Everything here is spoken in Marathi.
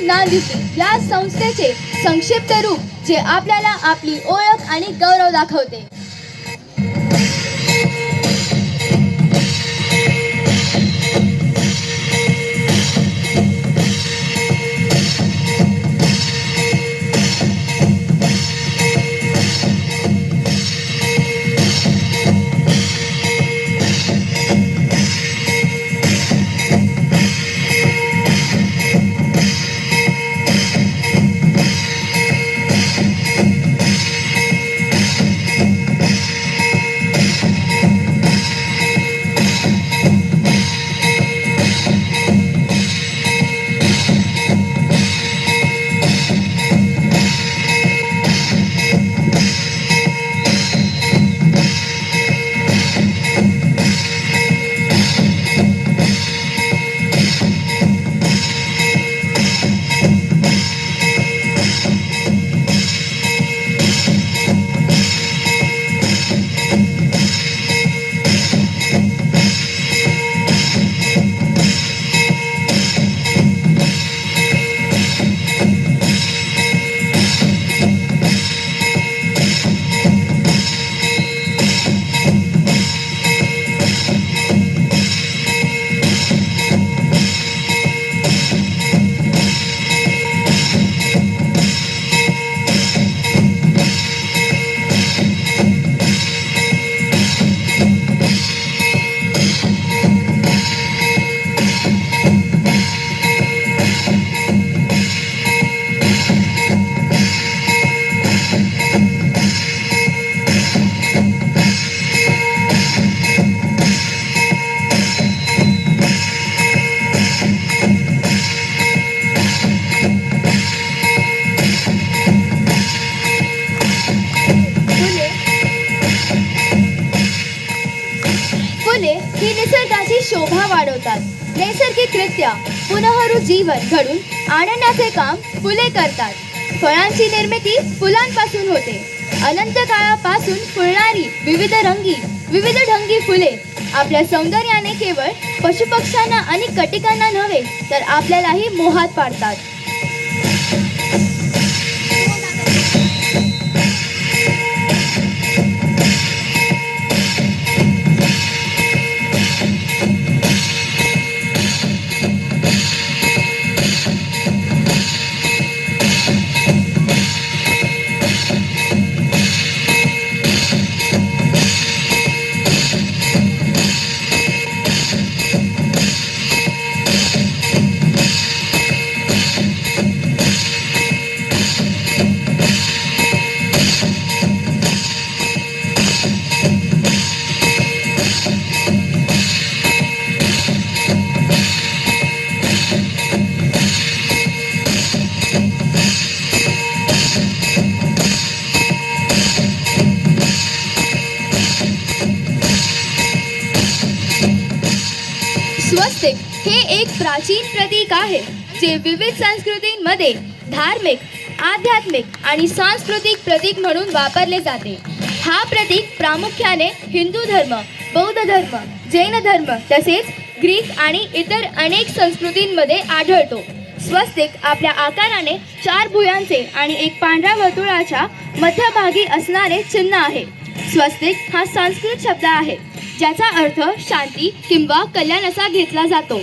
ज्ञानदीप्ती या संस्थेचे संक्षिप्त रूप, जे आपल्याला आपली ओळख आणि गौरव दाखवते. ही निसर्गाची शोभा वाढवतात. नैसर्गिकरित्या पुनरुज्जीवन घडून आणण्याचे काम फुले करतात. फळांची निर्मिती फुलांपासून होते. अनंत काळापासून फुलणारी विविध ढंगी फुले आपल्या सौंदर्याने केवळ पशुपक्ष्यांना आणि कीटकांना नव्हे, तर आपल्यालाही मोहात पाडतात. स्वस्तिक हे एक प्राचीन प्रतीक आहे, जे विविध संस्कृतींमध्ये धार्मिक, आध्यात्मिक आणि सांस्कृतिक प्रतीक म्हणून वापरले जाते. हा प्रतीक प्रामुख्याने हिंदू धर्म, बौद्ध धर्म, जैन धर्म तसेच ग्रीक आणि इतर अनेक संस्कृतींमध्ये आढळतो. स्वस्तिक आपल्या आकाराने 4 भुजांचे आणि एक पांढऱ्या वर्तुळाच्या मध्यभागी असणारे चिन्ह आहे. स्वस्तिक हा संस्कृत शब्द आहे, ज्याचा अर्थ शांती किंवा कल्याण असा घेतला जातो.